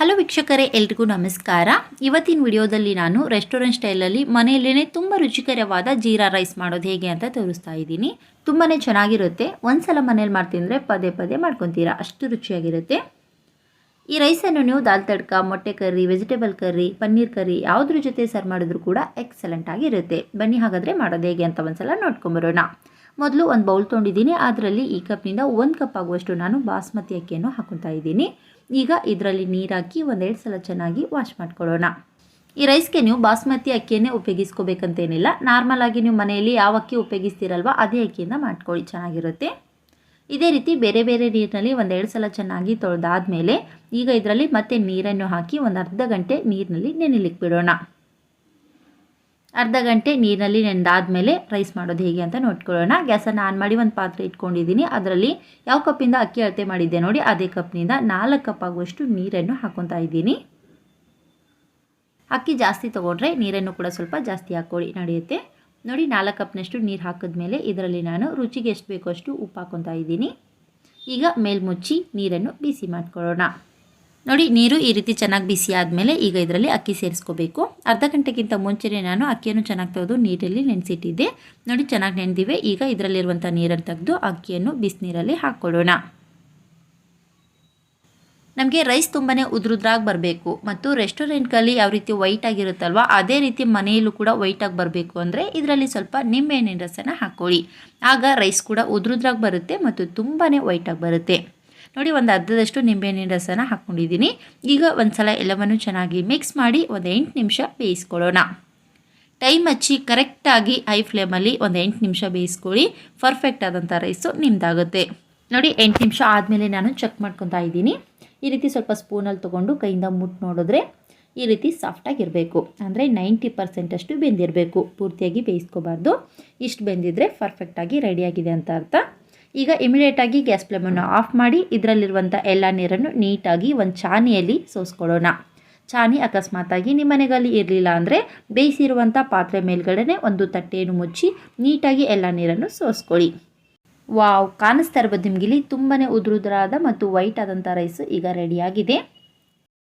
Hello ವೀಕ್ಷಕರೇ, ಎಲ್ರಿಗೂ ನಮಸ್ಕಾರ. ಇವತ್ತಿನ ವಿಡಿಯೋದಲ್ಲಿ ನಾನು ರೆಸ್ಟೋರೆಂಟ್ ಸ್ಟೈಲಲ್ಲಿ ಮನೆಯಲ್ಲೇ ತುಂಬ ರುಚಿಕರವಾದ ಜೀರಾ ರೈಸ್ ಮಾಡೋದು ಹೇಗೆ ಅಂತ ತೋರಿಸ್ತಾ ಇದ್ದೀನಿ. ತುಂಬಾ ಚೆನ್ನಾಗಿರುತ್ತೆ. ಒಂದ್ಸಲ ಮನೇಲಿ ಮಾಡ್ತಿದ್ರೆ ಪದೇ ಪದೇ ಮಾಡ್ಕೊತೀರಾ, ಅಷ್ಟು ರುಚಿಯಾಗಿರುತ್ತೆ. ಈ ರೈಸನ್ನು ನೀವು ದಾಲ್ ತಡ್ಕ, ಮೊಟ್ಟೆ curry, vegetable curry, paneer curry ಯಾವುದ್ರ ಜೊತೆ ಸರ್ವ್ ಮಾಡಿದ್ರು ಕೂಡ ಎಕ್ಸಲೆಂಟ್ ಆಗಿರುತ್ತೆ. ಬನ್ನಿ ಹಾಗಾದರೆ ಮಾಡೋದು ಹೇಗೆ ಅಂತ ಒಂದ್ಸಲ ನೋಡ್ಕೊಂಬರೋಣ. ಮೊದಲು ಒಂದು ಬೌಲ್ ತೊಗೊಂಡಿದ್ದೀನಿ. ಅದರಲ್ಲಿ ಈ ಕಪ್ನಿಂದ 1 ಕಪ್ ಆಗುವಷ್ಟು ನಾನು ಬಾಸ್ಮತಿ ಅಕ್ಕಿಯನ್ನು ಹಾಕೊತಾ ಇದ್ದೀನಿ. ಈಗ ಇದರಲ್ಲಿ ನೀರು ಹಾಕಿ 1-2 ಸಲ ಚೆನ್ನಾಗಿ ವಾಶ್ ಮಾಡ್ಕೊಳ್ಳೋಣ. ಈ ರೈಸ್ಗೆ ನೀವು ಬಾಸ್ಮತಿ ಅಕ್ಕಿಯನ್ನೇ ಉಪಯೋಗಿಸ್ಕೋಬೇಕಂತೇನಿಲ್ಲ. ನಾರ್ಮಲ್ ಆಗಿ ನೀವು ಮನೆಯಲ್ಲಿ ಯಾವ ಅಕ್ಕಿ ಉಪಯೋಗಿಸ್ತೀರಲ್ವ ಅದೇ ಅಕ್ಕಿಯಿಂದ ಮಾಡ್ಕೊಳ್ಳಿ, ಚೆನ್ನಾಗಿರುತ್ತೆ. ಇದೇ ರೀತಿ ಬೇರೆ ಬೇರೆ ನೀರಿನಲ್ಲಿ 1-2 ಸಲ ಚೆನ್ನಾಗಿ ತೊಳೆದಾದ್ಮೇಲೆ ಈಗ ಇದರಲ್ಲಿ ಮತ್ತೆ ನೀರನ್ನು ಹಾಕಿ ಒಂದು ಅರ್ಧ ಗಂಟೆ ನೀರಿನಲ್ಲಿ ನೆನೆಲಿಕ್ಕೆ ಬಿಡೋಣ. ಅರ್ಧ ಗಂಟೆ ನೀರಿನಲ್ಲಿ ನೆನೆದಾದ್ಮೇಲೆ ರೈಸ್ ಮಾಡೋದು ಹೇಗೆ ಅಂತ ನೋಡ್ಕೊಳ್ಳೋಣ. ಗ್ಯಾಸನ್ನು ಆನ್ ಮಾಡಿ ಒಂದು ಪಾತ್ರೆ ಇಟ್ಕೊಂಡಿದ್ದೀನಿ. ಅದರಲ್ಲಿ ಯಾವ ಕಪ್ಪಿಂದ ಅಕ್ಕಿ ಅಳತೆ ಮಾಡಿದ್ದೆ ನೋಡಿ, ಅದೇ ಕಪ್ನಿಂದ 4 ಕಪ್ ಆಗುವಷ್ಟು ನೀರನ್ನು ಹಾಕೊತಾ ಇದ್ದೀನಿ. ಅಕ್ಕಿ ಜಾಸ್ತಿ ತೊಗೊಂಡ್ರೆ ನೀರನ್ನು ಕೂಡ ಸ್ವಲ್ಪ ಜಾಸ್ತಿ ಹಾಕ್ಕೊಳ್ಳಿ, ನಡೆಯುತ್ತೆ. ನೋಡಿ 4 ಕಪ್ನಷ್ಟು ನೀರು ಹಾಕಿದ್ಮೇಲೆ ಇದರಲ್ಲಿ ನಾನು ರುಚಿಗೆ ಎಷ್ಟು ಬೇಕೋ ಅಷ್ಟು ಉಪ್ಪು ಹಾಕೊತಾ ಇದ್ದೀನಿ. ಈಗ ಮೇಲ್ಮುಚ್ಚಿ ನೀರನ್ನು ಬಿಸಿ ಮಾಡ್ಕೊಳ್ಳೋಣ. ನೋಡಿ, ನೀರು ಈ ರೀತಿ ಚೆನ್ನಾಗಿ ಬಿಸಿ ಆದಮೇಲೆ ಈಗ ಇದರಲ್ಲಿ ಅಕ್ಕಿ ಸೇರಿಸ್ಕೋಬೇಕು. ಅರ್ಧ ಗಂಟೆಗಿಂತ ಮುಂಚೆನೇ ನಾನು ಅಕ್ಕಿಯನ್ನು ಚೆನ್ನಾಗಿ ತೆಗೆದು ನೀರಲ್ಲಿ ನೆನೆಸಿಟ್ಟಿದ್ದೆ. ನೋಡಿ, ಚೆನ್ನಾಗಿ ನೆನೆದಿವೆ. ಈಗ ಇದರಲ್ಲಿರುವಂಥ ನೀರನ್ನು ತೆಗೆದು ಅಕ್ಕಿಯನ್ನು ಬಿಸಿನೀರಲ್ಲಿ ಹಾಕ್ಕೊಳ್ಳೋಣ. ನಮಗೆ ರೈಸ್ ತುಂಬಾ ಉದ್ರುದ್ರಾಗಿ ಬರಬೇಕು ಮತ್ತು ರೆಸ್ಟೋರೆಂಟ್ಗಳಲ್ಲಿ ಯಾವ ರೀತಿ ವೈಟ್ ಆಗಿರುತ್ತಲ್ವ ಅದೇ ರೀತಿ ಮನೆಯಲ್ಲೂ ಕೂಡ ವೈಟಾಗಿ ಬರಬೇಕು ಅಂದರೆ ಇದರಲ್ಲಿ ಸ್ವಲ್ಪ ನಿಂಬೆಹಣ್ಣಿನ ರಸನ ಹಾಕ್ಕೊಳ್ಳಿ. ಆಗ ರೈಸ್ ಕೂಡ ಉದ್ರುದ್ರಾಗಿ ಬರುತ್ತೆ ಮತ್ತು ತುಂಬಾ ವೈಟಾಗಿ ಬರುತ್ತೆ. ನೋಡಿ, ಒಂದು ಅರ್ಧದಷ್ಟು ನಿಂಬೆಹಣ್ಣಿನ ರಸನ ಹಾಕ್ಕೊಂಡಿದ್ದೀನಿ. ಈಗ ಒಂದು ಸಲ ಎಲ್ಲವನ್ನು ಚೆನ್ನಾಗಿ ಮಿಕ್ಸ್ ಮಾಡಿ 8 ನಿಮಿಷ ಬೇಯಿಸ್ಕೊಳ್ಳೋಣ. ಟೈಮ್ ಹಚ್ಚಿ ಕರೆಕ್ಟಾಗಿ ಹೈ ಫ್ಲೇಮಲ್ಲಿ 8 ನಿಮಿಷ ಬೇಯಿಸ್ಕೊಳ್ಳಿ. ಪರ್ಫೆಕ್ಟ್ ಆದಂಥ ರೈಸು ನಿಮ್ಮದಾಗುತ್ತೆ. ನೋಡಿ, 8 ನಿಮಿಷ ಆದಮೇಲೆ ನಾನು ಚೆಕ್ ಮಾಡ್ಕೊತಾ ಇದ್ದೀನಿ. ಈ ರೀತಿ ಸ್ವಲ್ಪ ಸ್ಪೂನಲ್ಲಿ ತೊಗೊಂಡು ಕೈಯಿಂದ ಮುಟ್ಟು ನೋಡಿದ್ರೆ ಈ ರೀತಿ ಸಾಫ್ಟಾಗಿರಬೇಕು. ಅಂದರೆ 90% ಅಷ್ಟು ಬೆಂದಿರಬೇಕು, ಪೂರ್ತಿಯಾಗಿ ಬೇಯಿಸ್ಕೋಬಾರ್ದು. ಇಷ್ಟು ಬೆಂದಿದ್ರೆ ಪರ್ಫೆಕ್ಟಾಗಿ ರೆಡಿಯಾಗಿದೆ ಅಂತ ಅರ್ಥ. ಈಗ ಇಮಿಡಿಯೇಟಾಗಿ ಗ್ಯಾಸ್ ಫ್ಲೇಮನ್ನು ಆಫ್ ಮಾಡಿ ಇದರಲ್ಲಿರುವಂಥ ಎಲ್ಲ ನೀರನ್ನು ನೀಟಾಗಿ ಒಂದು ಚಾನಿಯಲ್ಲಿ ಸೋಸ್ಕೊಳ್ಳೋಣ. ಚಾನಿ ಅಕಸ್ಮಾತಾಗಿ ನಿಮ್ಮ ಮನೆಯಲ್ಲಿ ಇರಲಿಲ್ಲ ಅಂದರೆ ಬೇಯಿಸಿರುವಂಥ ಪಾತ್ರೆ ಮೇಲ್ಗಡೆ ಒಂದು ತಟ್ಟೆಯನ್ನು ಮುಚ್ಚಿ ನೀಟಾಗಿ ಎಲ್ಲ ನೀರನ್ನು ಸೋಸ್ಕೊಳ್ಳಿ. ವಾವ್, ಕಾಣಿಸ್ತಾ ಇರ್ಬೋದು ನಿಮಗಿಲ್ಲಿ ತುಂಬಾ ಉದ್ರುದ್ರಾದ ಮತ್ತು ವೈಟ್ ಆದಂಥ ರೈಸ್ ಈಗ ರೆಡಿಯಾಗಿದೆ.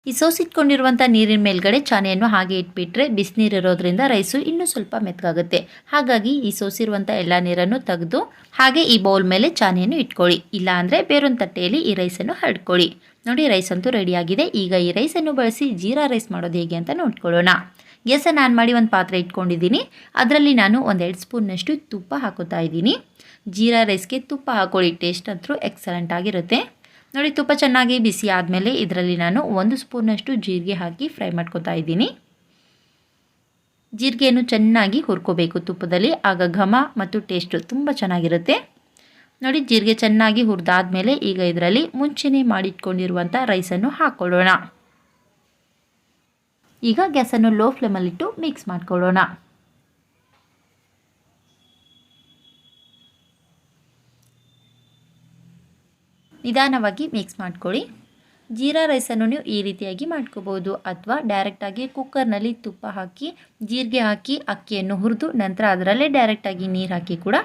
ಈ ಸೋಸಿಟ್ಕೊಂಡಿರುವಂಥ ನೀರಿನ ಮೇಲ್ಗಡೆ ಚಾನೆಯನ್ನು ಹಾಗೆ ಇಟ್ಬಿಟ್ರೆ ಬಿಸಿನೀರು ಇರೋದ್ರಿಂದ ರೈಸು ಇನ್ನೂ ಸ್ವಲ್ಪ ಮೆತ್ತಗಾಗುತ್ತೆ. ಹಾಗಾಗಿ ಈ ಸೋಸಿರುವಂಥ ಎಲ್ಲ ನೀರನ್ನು ತೆಗೆದು ಹಾಗೆ ಈ ಬೌಲ್ ಮೇಲೆ ಚಾನೆಯನ್ನು ಇಟ್ಕೊಳ್ಳಿ. ಇಲ್ಲ ಅಂದರೆ ಬೇರೊಂದು ತಟ್ಟೆಯಲ್ಲಿ ಈ ರೈಸನ್ನು ಹರಡ್ಕೊಳ್ಳಿ. ನೋಡಿ, ರೈಸ್ ಅಂತೂ ರೆಡಿಯಾಗಿದೆ. ಈಗ ಈ ರೈಸನ್ನು ಬಳಸಿ ಜೀರಾ ರೈಸ್ ಮಾಡೋದು ಹೇಗೆ ಅಂತ ನೋಡ್ಕೊಳ್ಳೋಣ. ಗ್ಯಾಸನ್ನು ಆನ್ ಮಾಡಿ ಒಂದು ಪಾತ್ರೆ ಇಟ್ಕೊಂಡಿದ್ದೀನಿ. ಅದರಲ್ಲಿ ನಾನು 1-2 ಸ್ಪೂನ್ನಷ್ಟು ತುಪ್ಪ ಹಾಕೋತಾ ಇದ್ದೀನಿ. ಜೀರಾ ರೈಸ್ಗೆ ತುಪ್ಪ ಹಾಕೊಳ್ಳಿ, ಟೇಸ್ಟ್ ಅಂತೂ ಎಕ್ಸಲೆಂಟ್ ಆಗಿರುತ್ತೆ. ನೋಡಿ, ತುಪ್ಪ ಚೆನ್ನಾಗಿ ಬಿಸಿ ಆದಮೇಲೆ ಇದರಲ್ಲಿ ನಾನು 1 ಸ್ಪೂನಷ್ಟು ಜೀರಿಗೆ ಹಾಕಿ ಫ್ರೈ ಮಾಡ್ಕೊತಾ ಇದ್ದೀನಿ. ಜೀರಿಗೆಯನ್ನು ಚೆನ್ನಾಗಿ ಹುರ್ಕೋಬೇಕು ತುಪ್ಪದಲ್ಲಿ, ಆಗ ಘಮ ಮತ್ತು ಟೇಸ್ಟು ತುಂಬ ಚೆನ್ನಾಗಿರುತ್ತೆ. ನೋಡಿ, ಜೀರಿಗೆ ಚೆನ್ನಾಗಿ ಹುರಿದಾದ್ಮೇಲೆ ಈಗ ಇದರಲ್ಲಿ ಮುಂಚೆನೇ ಮಾಡಿಟ್ಕೊಂಡಿರುವಂಥ ರೈಸನ್ನು ಹಾಕ್ಕೊಳ್ಳೋಣ. ಈಗ ಗ್ಯಾಸನ್ನು ಲೋ ಫ್ಲೇಮಲ್ಲಿಟ್ಟು ಮಿಕ್ಸ್ ಮಾಡ್ಕೊಳ್ಳೋಣ. ನಿಧಾನವಾಗಿ ಮಿಕ್ಸ್ ಮಾಡ್ಕೊಳ್ಳಿ. ಜೀರಾ ರೈಸನ್ನು ನೀವು ಈ ರೀತಿಯಾಗಿ ಮಾಡ್ಕೋಬೋದು ಅಥವಾ ಡೈರೆಕ್ಟಾಗಿ ಕುಕ್ಕರ್ನಲ್ಲಿ ತುಪ್ಪ ಹಾಕಿ ಜೀರಿಗೆ ಹಾಕಿ ಅಕ್ಕಿಯನ್ನು ಹುರಿದು ನಂತರ ಅದರಲ್ಲೇ ಡೈರೆಕ್ಟಾಗಿ ನೀರು ಹಾಕಿ ಕೂಡ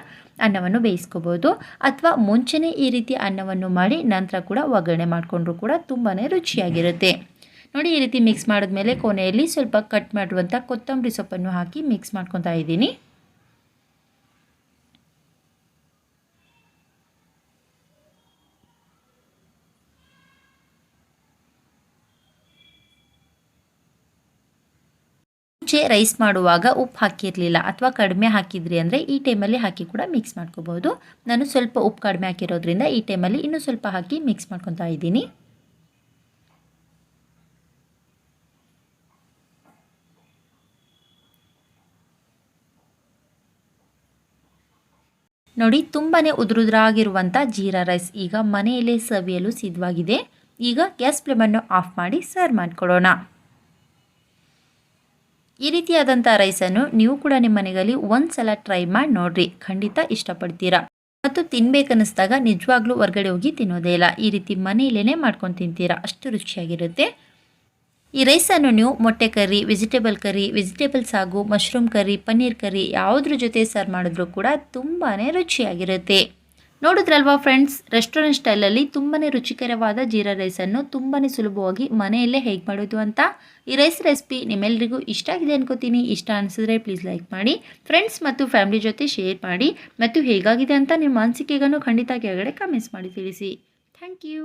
ಅನ್ನವನ್ನು ಬೇಯಿಸ್ಕೋಬೋದು. ಅಥವಾ ಮುಂಚೆನೇ ಈ ರೀತಿ ಅನ್ನವನ್ನು ಮಾಡಿ ನಂತರ ಕೂಡ ಒಗ್ಗರಣೆ ಮಾಡಿಕೊಂಡ್ರೂ ಕೂಡ ತುಂಬಾ ರುಚಿಯಾಗಿರುತ್ತೆ. ನೋಡಿ, ಈ ರೀತಿ ಮಿಕ್ಸ್ ಮಾಡಿದ್ಮೇಲೆ ಕೊನೆಯಲ್ಲಿ ಸ್ವಲ್ಪ ಕಟ್ ಮಾಡಿರುವಂಥ ಕೊತ್ತಂಬರಿ ಸೊಪ್ಪನ್ನು ಹಾಕಿ ಮಿಕ್ಸ್ ಮಾಡ್ಕೊತಾ ಇದ್ದೀನಿ. ಮುಂಚೆ ರೈಸ್ ಮಾಡುವಾಗ ಉಪ್ಪು ಹಾಕಿರಲಿಲ್ಲ ಅಥವಾ ಕಡಿಮೆ ಹಾಕಿದ್ರಿ ಅಂದರೆ ಈ ಟೈಮಲ್ಲಿ ಹಾಕಿ ಕೂಡ ಮಿಕ್ಸ್ ಮಾಡ್ಕೋಬೋದು. ನಾನು ಸ್ವಲ್ಪ ಉಪ್ಪು ಕಡಿಮೆ ಹಾಕಿರೋದ್ರಿಂದ ಈ ಟೈಮಲ್ಲಿ ಇನ್ನೂ ಸ್ವಲ್ಪ ಹಾಕಿ ಮಿಕ್ಸ್ ಮಾಡ್ಕೊತಾ ಇದ್ದೀನಿ. ನೋಡಿ, ತುಂಬಾ ಉದ್ರುದ್ರಾಗಿರುವಂಥ ಜೀರಾ ರೈಸ್ ಈಗ ಮನೆಯಲ್ಲೇ ಸವಿಯಲು ಸಿದ್ಧವಾಗಿದೆ. ಈಗ ಗ್ಯಾಸ್ ಫ್ಲೇಮನ್ನು ಆಫ್ ಮಾಡಿ ಸರ್ವ್ ಮಾಡ್ಕೊಳ್ಳೋಣ. ಈ ರೀತಿಯಾದಂಥ ರೈಸನ್ನು ನೀವು ಕೂಡ ನಿಮ್ಮ ಮನೆಯಲ್ಲಿ ಒಂದು ಸಲ ಟ್ರೈ ಮಾಡಿ ನೋಡಿರಿ, ಖಂಡಿತ ಇಷ್ಟಪಡ್ತೀರಾ. ಮತ್ತು ತಿನ್ಬೇಕನ್ನಿಸ್ದಾಗ ನಿಜವಾಗ್ಲೂ ಹೊರಗಡೆ ಹೋಗಿ ತಿನ್ನೋದೇ ಇಲ್ಲ, ಈ ರೀತಿ ಮನೆಯಲ್ಲೇ ಮಾಡ್ಕೊಂಡು ತಿಂತೀರಾ, ಅಷ್ಟು ರುಚಿಯಾಗಿರುತ್ತೆ. ಈ ರೈಸನ್ನು ನೀವು ಮೊಟ್ಟೆ ಕರ್ರಿ, ವೆಜಿಟೇಬಲ್ ಸಾಗು, ಮಶ್ರೂಮ್ ಕರ್ರಿ, ಪನ್ನೀರ್ ಕರ್ರಿ ಯಾವುದ್ರ ಜೊತೆ ಸರ್ವ್ ಮಾಡಿದ್ರೂ ಕೂಡ ತುಂಬಾ ರುಚಿಯಾಗಿರುತ್ತೆ. ನೋಡಿದ್ರಲ್ವಾ ಫ್ರೆಂಡ್ಸ್, ರೆಸ್ಟೋರೆಂಟ್ ಸ್ಟೈಲಲ್ಲಿ ತುಂಬಾ ರುಚಿಕರವಾದ ಜೀರಾ ರೈಸನ್ನು ತುಂಬಾ ಸುಲಭವಾಗಿ ಮನೆಯಲ್ಲೇ ಹೇಗೆ ಮಾಡೋದು ಅಂತ. ಈ ರೈಸ್ ರೆಸಿಪಿ ನಿಮ್ಮೆಲ್ಲರಿಗೂ ಇಷ್ಟ ಆಗಿದೆ ಅನ್ಕೋತೀನಿ. ಇಷ್ಟ ಅನಿಸಿದ್ರೆ ಪ್ಲೀಸ್ ಲೈಕ್ ಮಾಡಿ, ಫ್ರೆಂಡ್ಸ್ ಮತ್ತು ಫ್ಯಾಮಿಲಿ ಜೊತೆ ಶೇರ್ ಮಾಡಿ, ಮತ್ತು ಹೇಗಾಗಿದೆ ಅಂತ ನಿಮ್ಮ ಅನಿಸಿಕೆಗಳನ್ನು ಖಂಡಿತ ಕೆಳಗಡೆ ಕಮೆಂಟ್ಸ್ ಮಾಡಿ ತಿಳಿಸಿ. Thank you.